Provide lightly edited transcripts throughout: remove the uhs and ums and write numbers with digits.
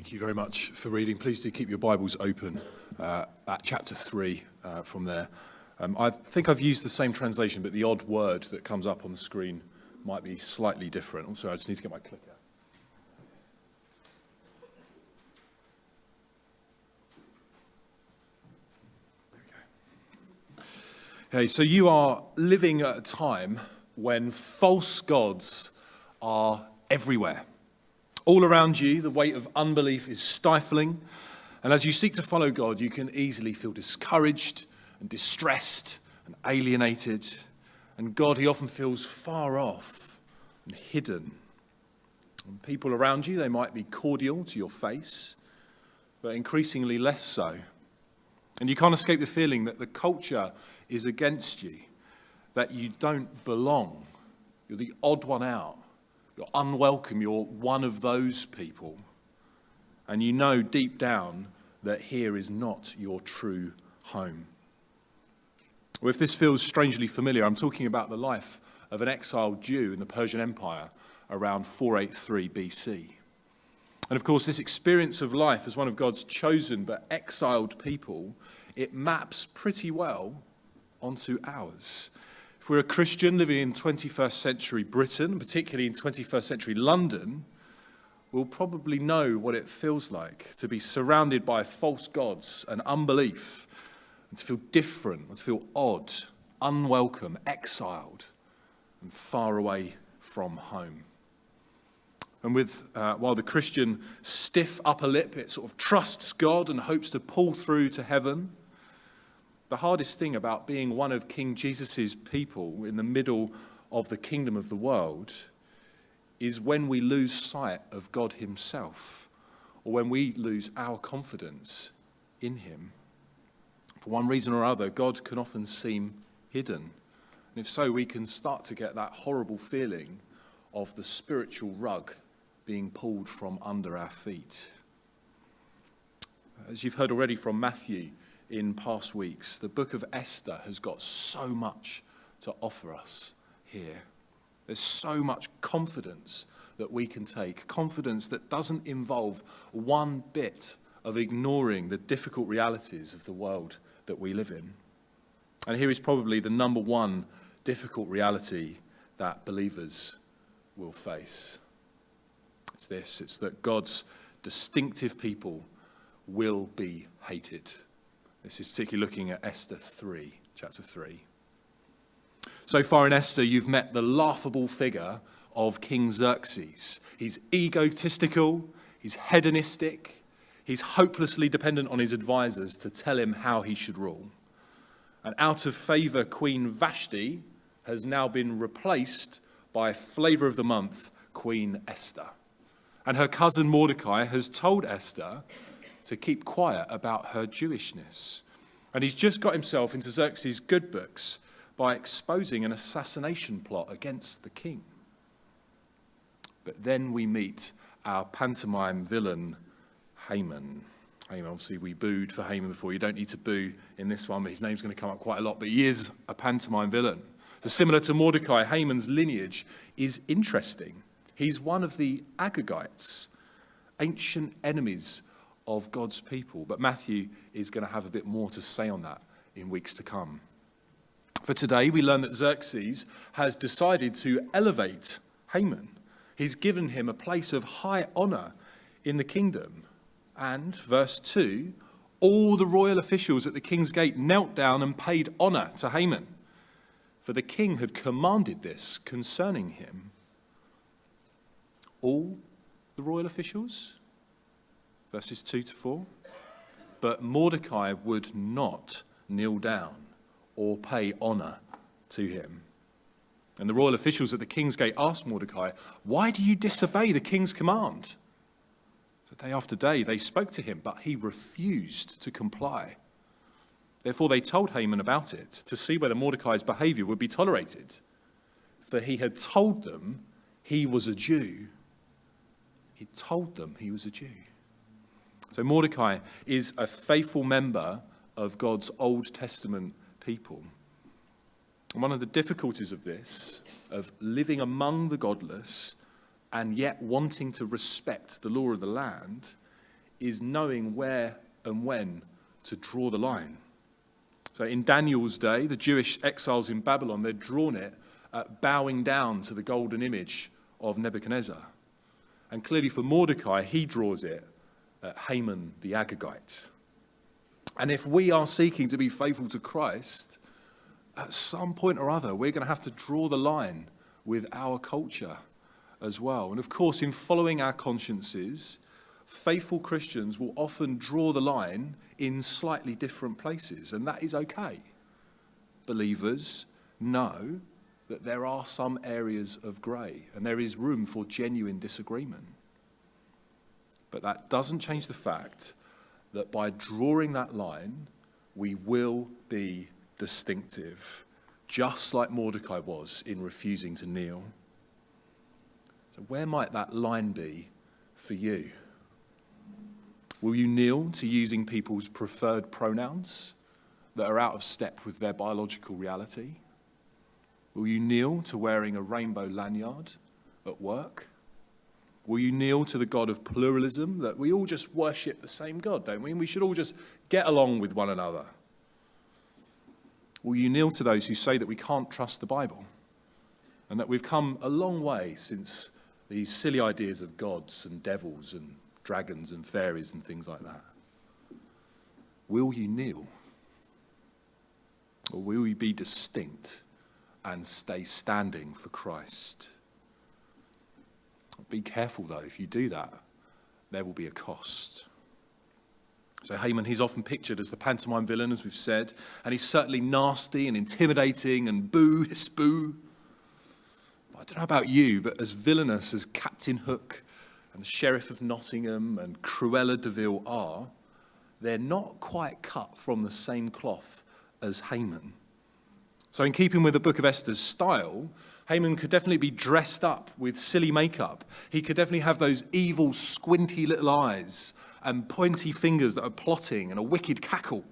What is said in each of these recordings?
Thank you very much for reading. Please do keep your Bibles open at chapter 3 from there. I think I've used the same translation, but the odd word that comes up on the screen might be slightly different. Also, I just need to get my clicker. There we go. Okay, so you are living at a time when false gods are everywhere. All around you, the weight of unbelief is stifling. And as you seek to follow God, you can easily feel discouraged and distressed and alienated. And God, he often feels far off and hidden. And people around you, they might be cordial to your face, but increasingly less so. And you can't escape the feeling that the culture is against you, that you don't belong. You're the odd one out. You're unwelcome, you're one of those people. And you know deep down that here is not your true home. Well, if this feels strangely familiar, I'm talking about the life of an exiled Jew in the Persian Empire around 483 BC. And of course, this experience of life as one of God's chosen but exiled people, it maps pretty well onto ours. If we're a Christian living in 21st century Britain, particularly in 21st century London, we'll probably know what it feels like to be surrounded by false gods and unbelief, and to feel different, and to feel odd, unwelcome, exiled, and far away from home. And while the Christian stiff upper lip, it sort of trusts God and hopes to pull through to heaven, the hardest thing about being one of King Jesus' people in the middle of the kingdom of the world is when we lose sight of God himself, or when we lose our confidence in him. For one reason or other, God can often seem hidden. And if so, we can start to get that horrible feeling of the spiritual rug being pulled from under our feet. As you've heard already from Matthew, in past weeks, the Book of Esther has got so much to offer us here. There's so much confidence that we can take, confidence that doesn't involve one bit of ignoring the difficult realities of the world that we live in. And here is probably the number one difficult reality that believers will face. It's that God's distinctive people will be hated. This is particularly looking at Esther 3, chapter 3. So far in Esther, you've met the laughable figure of King Xerxes. He's egotistical, he's hedonistic, he's hopelessly dependent on his advisors to tell him how he should rule. And out of favour, Queen Vashti has now been replaced by flavour of the month, Queen Esther. And her cousin Mordecai has told Esther to keep quiet about her Jewishness. And he's just got himself into Xerxes' good books by exposing an assassination plot against the king. But then we meet our pantomime villain, Haman. Obviously, we booed for Haman before. You don't need to boo in this one, but his name's going to come up quite a lot. But he is a pantomime villain. So similar to Mordecai, Haman's lineage is interesting. He's one of the Agagites, ancient enemies of God's people. But Matthew is going to have a bit more to say on that in weeks to come. For today, we learn that Xerxes has decided to elevate Haman. He's given him a place of high honour in the kingdom. And, verse 2, all the royal officials at the king's gate knelt down and paid honour to Haman, for the king had commanded this concerning him. All the royal officials? Verses 2 to 4. But Mordecai would not kneel down or pay honour to him. And the royal officials at the king's gate asked Mordecai, "Why do you disobey the king's command?" So day after day they spoke to him, but he refused to comply. Therefore they told Haman about it, to see whether Mordecai's behaviour would be tolerated. For he had told them he was a Jew. He told them he was a Jew. So Mordecai is a faithful member of God's Old Testament people. And one of the difficulties of this, of living among the godless and yet wanting to respect the law of the land, is knowing where and when to draw the line. So in Daniel's day, the Jewish exiles in Babylon, they'd drawn it at bowing down to the golden image of Nebuchadnezzar. And clearly for Mordecai, he draws it at Haman the Agagite. And if we are seeking to be faithful to Christ, at some point or other, we're going to have to draw the line with our culture as well. And of course, in following our consciences, faithful Christians will often draw the line in slightly different places, and that is okay. Believers know that there are some areas of grey, and there is room for genuine disagreement. But that doesn't change the fact that by drawing that line, we will be distinctive, just like Mordecai was in refusing to kneel. So where might that line be for you? Will you kneel to using people's preferred pronouns that are out of step with their biological reality? Will you kneel to wearing a rainbow lanyard at work? Will you kneel to the God of pluralism, that we all just worship the same God, don't we? And we should all just get along with one another. Will you kneel to those who say that we can't trust the Bible and that we've come a long way since these silly ideas of gods and devils and dragons and fairies and things like that? Will you kneel? Or will you be distinct and stay standing for Christ? Be careful though, if you do that, there will be a cost. So Haman, he's often pictured as the pantomime villain, as we've said, and he's certainly nasty and intimidating and boo, hiss boo. But I don't know about you, but as villainous as Captain Hook and the Sheriff of Nottingham and Cruella de Vil are, they're not quite cut from the same cloth as Haman. So in keeping with the Book of Esther's style, Haman could definitely be dressed up with silly makeup. He could definitely have those evil, squinty little eyes and pointy fingers that are plotting and a wicked cackle.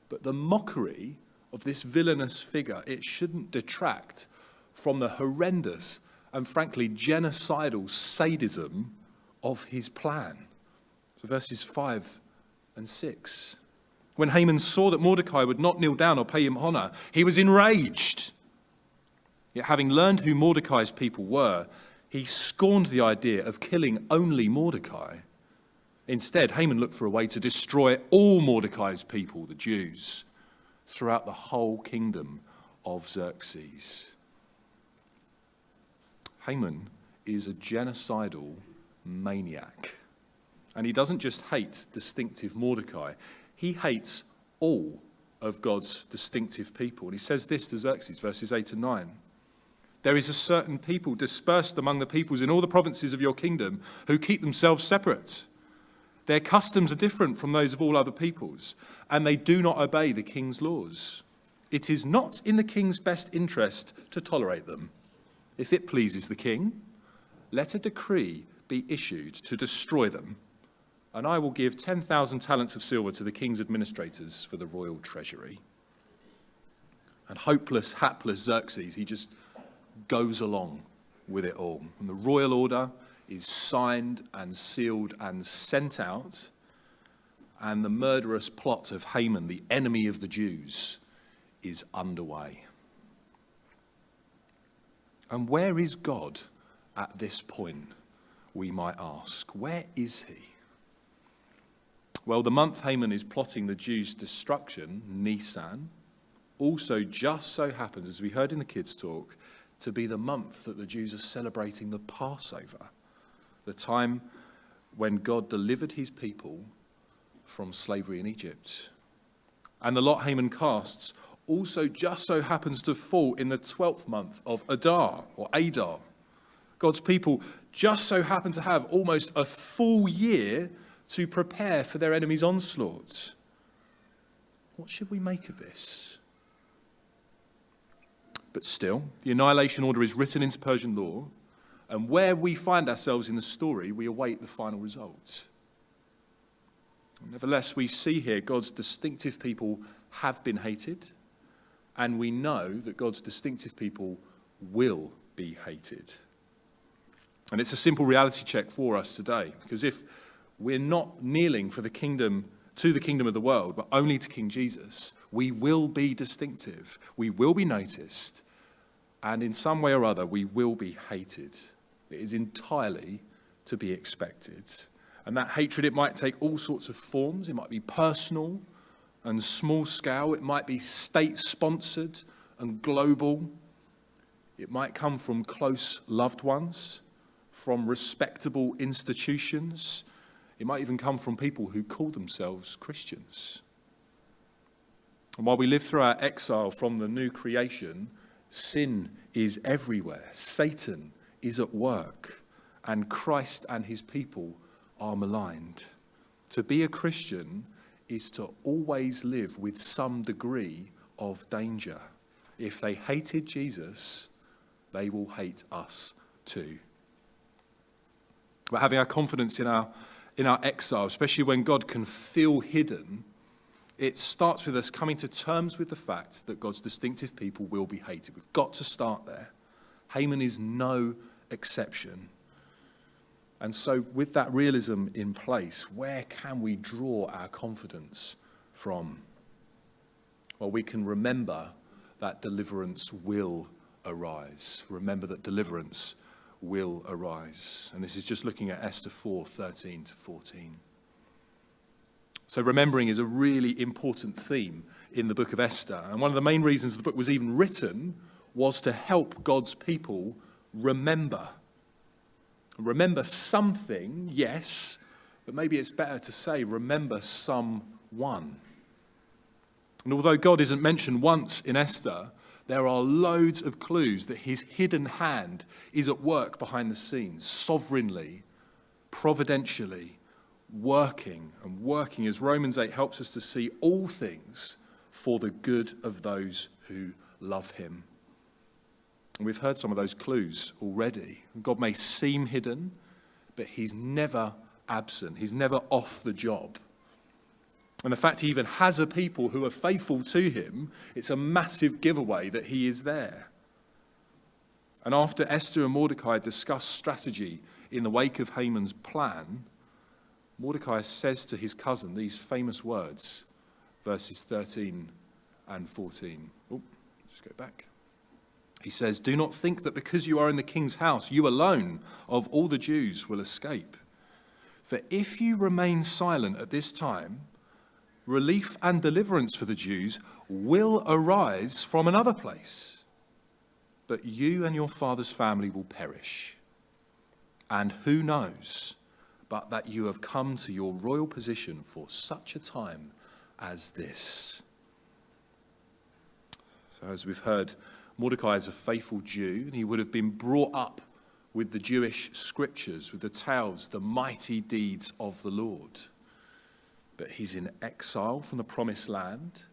But the mockery of this villainous figure, it shouldn't detract from the horrendous and frankly genocidal sadism of his plan. So verses 5 and 6. When Haman saw that Mordecai would not kneel down or pay him honor, he was enraged. Yet having learned who Mordecai's people were, he scorned the idea of killing only Mordecai. Instead, Haman looked for a way to destroy all Mordecai's people, the Jews, throughout the whole kingdom of Xerxes. Haman is a genocidal maniac. And he doesn't just hate distinctive Mordecai, he hates all of God's distinctive people. And he says this to Xerxes, verses 8 and 9. There is a certain people dispersed among the peoples in all the provinces of your kingdom who keep themselves separate. Their customs are different from those of all other peoples, and they do not obey the king's laws. It is not in the king's best interest to tolerate them. If it pleases the king, let a decree be issued to destroy them, and I will give 10,000 talents of silver to the king's administrators for the royal treasury. And hopeless, hapless Xerxes, he just goes along with it all. And the royal order is signed and sealed and sent out, and the murderous plot of Haman, the enemy of the Jews, is underway. And where is God at this point, we might ask? Where is he? Well, the month Haman is plotting the Jews' destruction, Nisan, also just so happens, as we heard in the kids' talk, to be the month that the Jews are celebrating the Passover, the time when God delivered his people from slavery in Egypt. And the lot Haman casts also just so happens to fall in the 12th month of Adar, or Adar. God's people just so happen to have almost a full year to prepare for their enemy's onslaught. What should we make of this? But still, the annihilation order is written into Persian law, and where we find ourselves in the story, we await the final result. Nevertheless, we see here God's distinctive people have been hated, and we know that God's distinctive people will be hated. And it's a simple reality check for us today, because if we're not kneeling for the kingdom of the world, but only to King Jesus, we will be distinctive. We will be noticed. And in some way or other, we will be hated. It is entirely to be expected. And that hatred, it might take all sorts of forms. It might be personal and small scale. It might be state-sponsored and global. It might come from close loved ones, from respectable institutions. It might even come from people who call themselves Christians. And while we live through our exile from the new creation, sin is everywhere. Satan is at work, and Christ and his people are maligned. To be a Christian is to always live with some degree of danger. If they hated Jesus, they will hate us too. But having our confidence in our exile, especially when God can feel hidden, it starts with us coming to terms with the fact that God's distinctive people will be hated. We've got to start there. Haman is no exception. And so with that realism in place, where can we draw our confidence from? Well, we can remember that deliverance will arise. Remember that deliverance will arise. And this is just looking at Esther 4:13 to 14. So remembering is a really important theme in the Book of Esther. And one of the main reasons the book was even written was to help God's people remember. Remember something, yes, but maybe it's better to say remember someone. And although God isn't mentioned once in Esther, there are loads of clues that his hidden hand is at work behind the scenes, sovereignly, providentially, working as Romans 8 helps us to see all things for the good of those who love him. And we've heard some of those clues already. God may seem hidden, but he's never absent. He's never off the job. And the fact he even has a people who are faithful to him, it's a massive giveaway that he is there. And after Esther and Mordecai discuss strategy in the wake of Haman's plan, Mordecai says to his cousin these famous words, verses 13 and 14. Just go back. He says, "Do not think that because you are in the king's house, you alone of all the Jews will escape. For if you remain silent at this time, relief and deliverance for the Jews will arise from another place. But you and your father's family will perish. And who knows but that you have come to your royal position for such a time as this." So as we've heard, Mordecai is a faithful Jew, and he would have been brought up with the Jewish scriptures, with the tales, the mighty deeds of the Lord. But he's in exile from the promised land.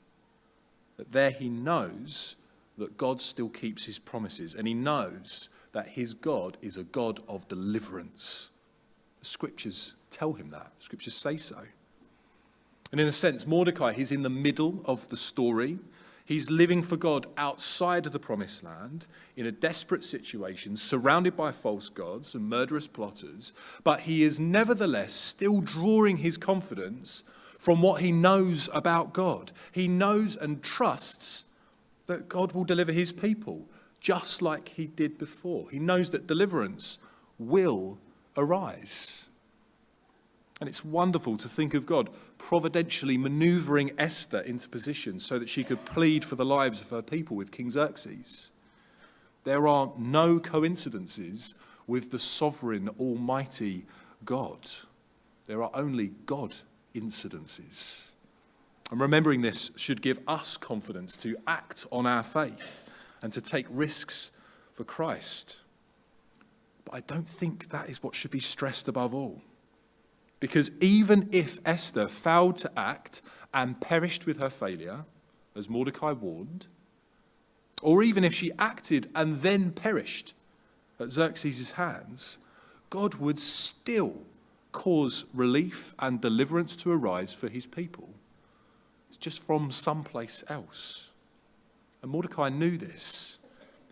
But there he knows that God still keeps his promises, and he knows that his God is a God of deliverance. The scriptures tell him that. The scriptures say so. And in a sense, Mordecai, he's in the middle of the story. He's living for God outside of the promised land, in a desperate situation, surrounded by false gods and murderous plotters, but he is nevertheless still drawing his confidence from what he knows about God. He knows and trusts that God will deliver his people, just like he did before. He knows that deliverance will arise. And it's wonderful to think of God providentially maneuvering Esther into position so that she could plead for the lives of her people with King Xerxes. There are no coincidences with the sovereign, almighty God. There are only God incidences. And remembering this should give us confidence to act on our faith and to take risks for Christ. But I don't think that is what should be stressed above all. Because even if Esther failed to act and perished with her failure, as Mordecai warned, or even if she acted and then perished at Xerxes' hands, God would still cause relief and deliverance to arise for his people. It's just from someplace else. And Mordecai knew this.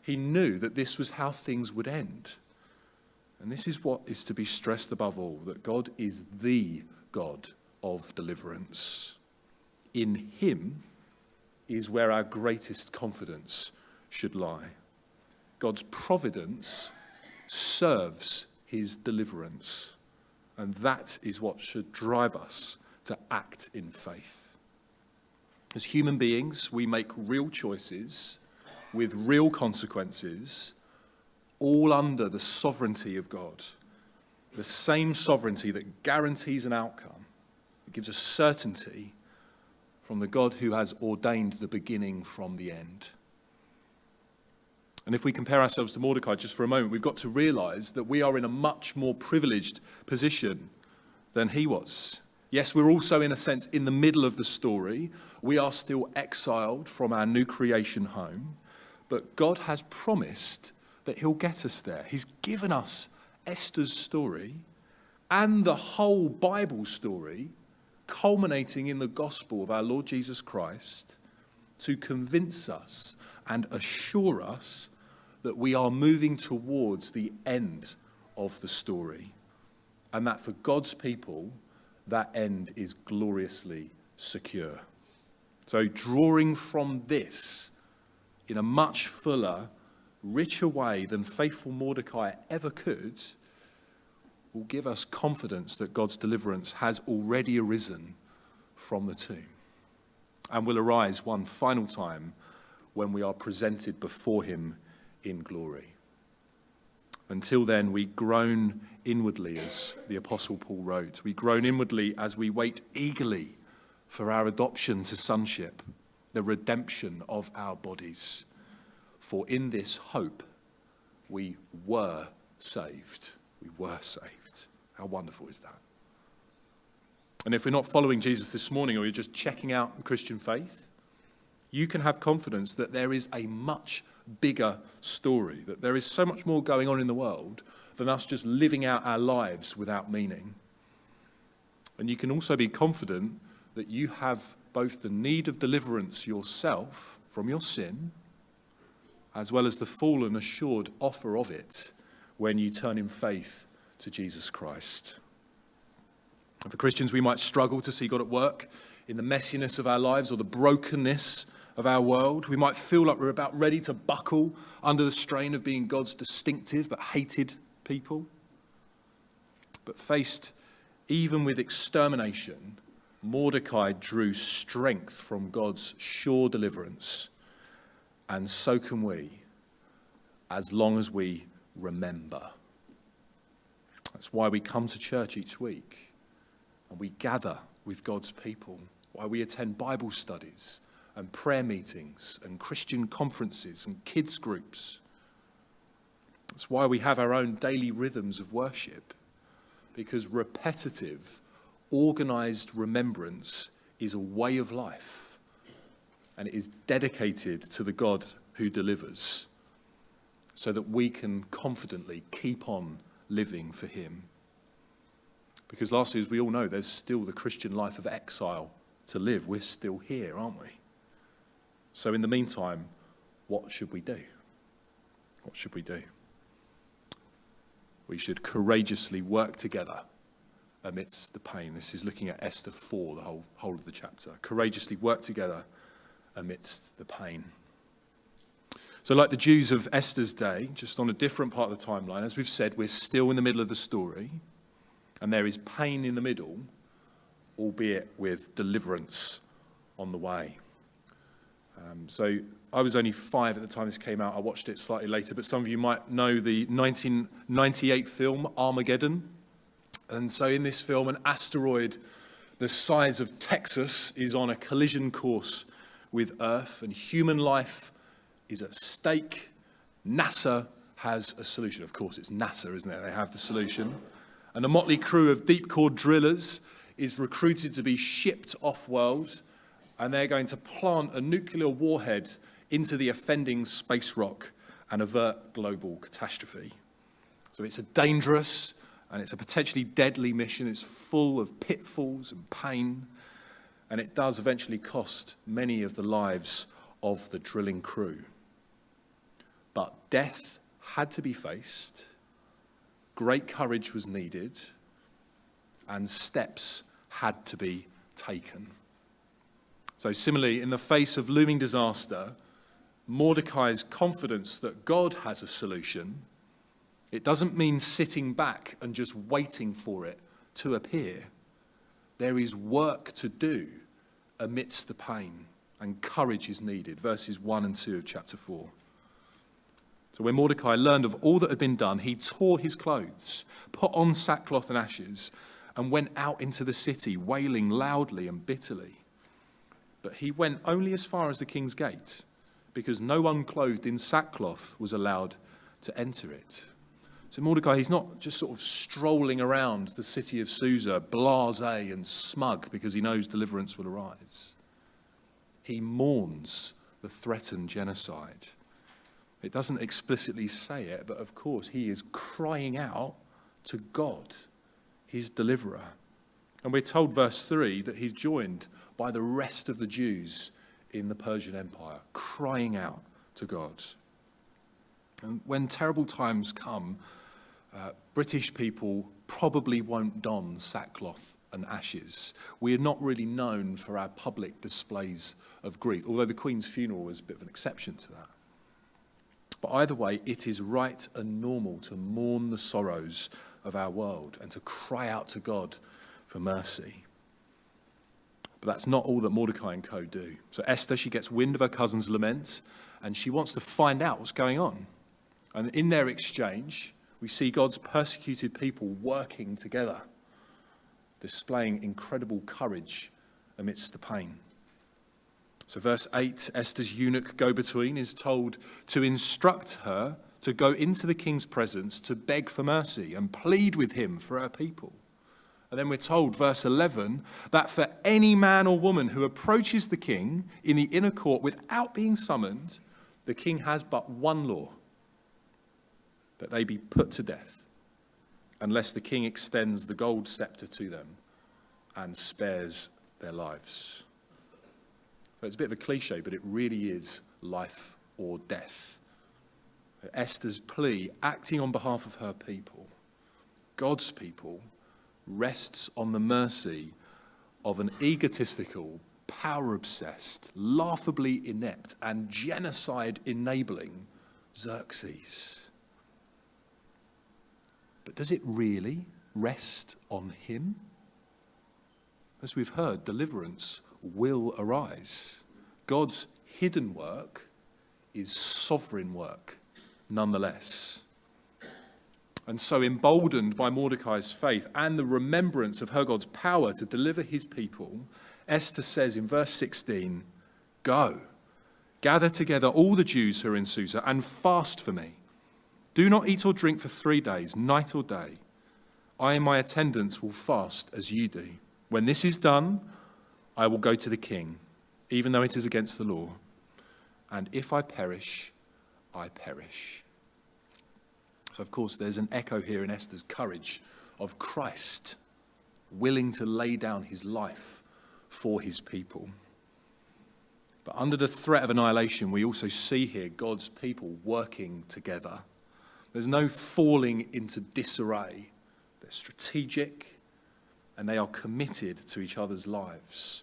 He knew that this was how things would end. And this is what is to be stressed above all, that God is the God of deliverance. In him is where our greatest confidence should lie. God's providence serves his deliverance. And that is what should drive us to act in faith. As human beings, we make real choices with real consequences, all under the sovereignty of God. The same sovereignty that guarantees an outcome. It gives us certainty from the God who has ordained the beginning from the end. And if we compare ourselves to Mordecai just for a moment, we've got to realize that we are in a much more privileged position than he was. Yes, we're also, in a sense, in the middle of the story. We are still exiled from our new creation home. But God has promised that he'll get us there. He's given us Esther's story and the whole Bible story, culminating in the gospel of our Lord Jesus Christ, to convince us and assure us that we are moving towards the end of the story, and that for God's people, that end is gloriously secure. So drawing from this in a much fuller, richer way than faithful Mordecai ever could, will give us confidence that God's deliverance has already arisen from the tomb and will arise one final time when we are presented before him in glory. Until then, we groan inwardly, as the Apostle Paul wrote. We groan inwardly as we wait eagerly for our adoption to sonship, the redemption of our bodies. For in this hope we were saved. We were saved. How wonderful is that? And if we're not following Jesus this morning, or you're just checking out the Christian faith, you can have confidence that there is a much bigger story, that there is so much more going on in the world than us just living out our lives without meaning. And you can also be confident that you have both the need of deliverance yourself from your sin, as well as the full and assured offer of it when you turn in faith to Jesus Christ. And for Christians, we might struggle to see God at work in the messiness of our lives or the brokenness of our world. We might feel like we're about ready to buckle under the strain of being God's distinctive but hated people. But faced even with extermination, Mordecai drew strength from God's sure deliverance. And so can we, as long as we remember. That's why we come to church each week and we gather with God's people, why we attend Bible studies and prayer meetings and Christian conferences and kids groups. That's why we have our own daily rhythms of worship, because repetitive, organized remembrance is a way of life. And it is dedicated to the God who delivers, so that we can confidently keep on living for him. Because lastly, as we all know, there's still the Christian life of exile to live. We're still here, aren't we? So in the meantime, what should we do? What should we do? We should courageously work together amidst the pain. This is looking at Esther 4, the whole of the chapter. Courageously work together amidst the pain. So like the Jews of Esther's day, just on a different part of the timeline, as we've said, we're still in the middle of the story, and there is pain in the middle, albeit with deliverance on the way. So I was only 5 at the time this came out. I watched it slightly later, but some of you might know the 1998 film Armageddon. And so in this film, an asteroid the size of Texas is on a collision course with Earth, and human life is at stake. NASA has a solution. Of course, it's NASA, isn't it? They have the solution. And a motley crew of deep-core drillers is recruited to be shipped off-world, and they're going to plant a nuclear warhead into the offending space rock and avert global catastrophe. So it's a dangerous and it's a potentially deadly mission. It's full of pitfalls and pain, and it does eventually cost many of the lives of the drilling crew. But death had to be faced, great courage was needed, and steps had to be taken. So similarly, in the face of looming disaster, Mordecai's confidence that God has a solution, it doesn't mean sitting back and just waiting for it to appear. There is work to do amidst the pain, and courage is needed. Verses 1 and 2 of chapter 4. So when Mordecai learned of all that had been done, he tore his clothes, put on sackcloth and ashes, and went out into the city, wailing loudly and bitterly. But he went only as far as the king's gate, because no one clothed in sackcloth was allowed to enter it. So Mordecai, he's not just sort of strolling around the city of Susa, blasé and smug, because he knows deliverance will arise. He mourns the threatened genocide. It doesn't explicitly say it, but of course he is crying out to God, his deliverer. And we're told, verse 3, that he's joined by the rest of the Jews in the Persian Empire, crying out to God. And when terrible times come, British people probably won't don sackcloth and ashes. We are not really known for our public displays of grief, although the Queen's funeral was a bit of an exception to that. But either way, it is right and normal to mourn the sorrows of our world and to cry out to God for mercy. But that's not all that Mordecai and co do. So Esther, she gets wind of her cousin's lament, and she wants to find out what's going on. And in their exchange, we see God's persecuted people working together, displaying incredible courage amidst the pain. So verse 8, Esther's eunuch go-between is told to instruct her to go into the king's presence to beg for mercy and plead with him for her people. And then we're told, verse 11, that for any man or woman who approaches the king in the inner court without being summoned, the king has but one law, that they be put to death, unless the king extends the gold scepter to them and spares their lives. So it's a bit of a cliche, but it really is life or death. Esther's plea, acting on behalf of her people, God's people, rests on the mercy of an egotistical, power-obsessed, laughably inept, and genocide-enabling Xerxes. But does it really rest on him? As we've heard, deliverance will arise. God's hidden work is sovereign work nonetheless. And so, emboldened by Mordecai's faith and the remembrance of her God's power to deliver his people, Esther says in verse 16, "Go, gather together all the Jews who are in Susa and fast for me. Do not eat or drink for 3 days, night or day. I and my attendants will fast as you do. When this is done, I will go to the king, even though it is against the law. And if I perish, I perish." So, of course, there's an echo here in Esther's courage of Christ, willing to lay down his life for his people. But under the threat of annihilation, we also see here God's people working together. There's no falling into disarray. They're strategic, and they are committed to each other's lives,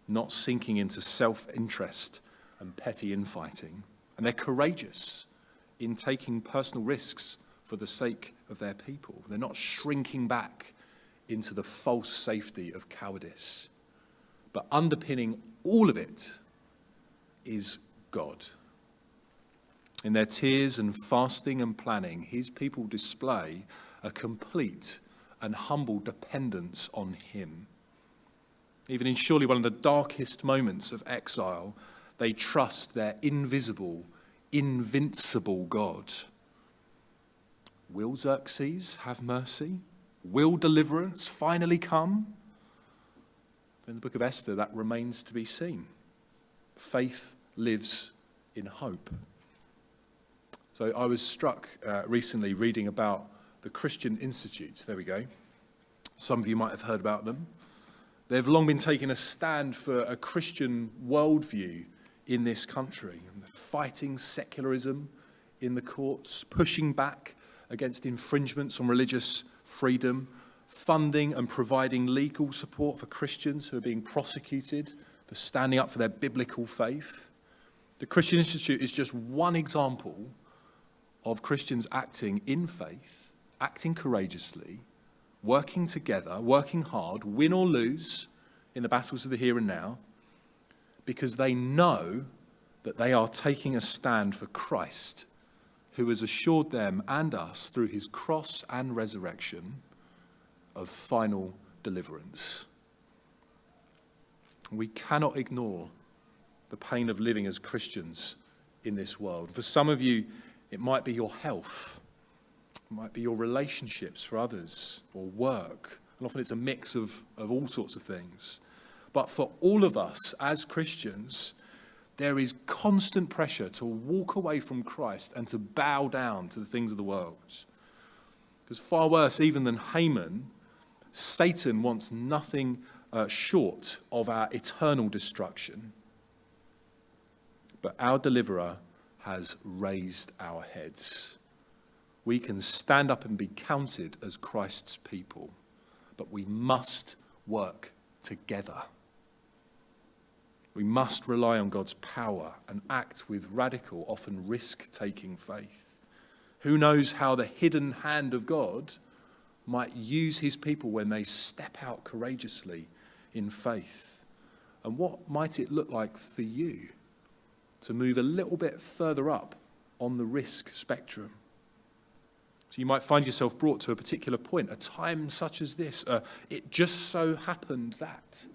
not sinking into self-interest and petty infighting. And they're courageous in taking personal risks for the sake of their people. They're not shrinking back into the false safety of cowardice. But underpinning all of it is God. In their tears and fasting and planning, his people display a complete and humble dependence on him. Even in surely one of the darkest moments of exile, they trust their invisible, invincible God. Will Xerxes have mercy? Will deliverance finally come? In the Book of Esther, that remains to be seen. Faith lives in hope. So I was struck recently reading about the Christian Institutes. There we go. Some of you might have heard about them. They've long been taking a stand for a Christian worldview in this country, fighting secularism in the courts, pushing back against infringements on religious freedom, funding and providing legal support for Christians who are being prosecuted for standing up for their biblical faith. The Christian Institute is just one example of Christians acting in faith, acting courageously, working together, working hard, win or lose in the battles of the here and now, because they know that they are taking a stand for Christ, who has assured them and us through his cross and resurrection of final deliverance. We cannot ignore the pain of living as Christians in this world. For some of you, it might be your health, it might be your relationships for others, or work. And often it's a mix of all sorts of things. But for all of us as Christians, there is constant pressure to walk away from Christ and to bow down to the things of the world. Because far worse even than Haman, Satan wants nothing short of our eternal destruction. But our deliverer has raised our heads. We can stand up and be counted as Christ's people, but we must work together. We must rely on God's power and act with radical, often risk-taking faith. Who knows how the hidden hand of God might use his people when they step out courageously in faith? And what might it look like for you to move a little bit further up on the risk spectrum? So you might find yourself brought to a particular point, a time such as this. It just so happened that.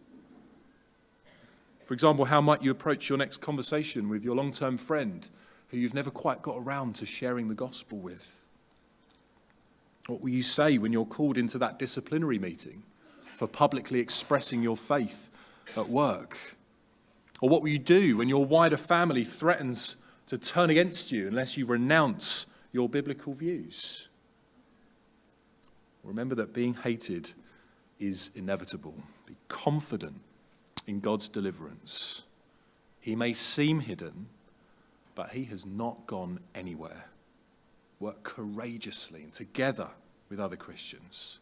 For example, how might you approach your next conversation with your long-term friend who you've never quite got around to sharing the gospel with? What will you say when you're called into that disciplinary meeting for publicly expressing your faith at work? Or what will you do when your wider family threatens to turn against you unless you renounce your biblical views? Remember that being hated is inevitable. Be confident in God's deliverance. He may seem hidden, but he has not gone anywhere. Work courageously and together with other Christians,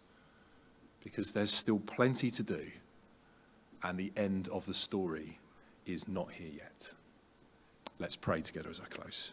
because there's still plenty to do, and the end of the story is not here yet. Let's pray together as I close.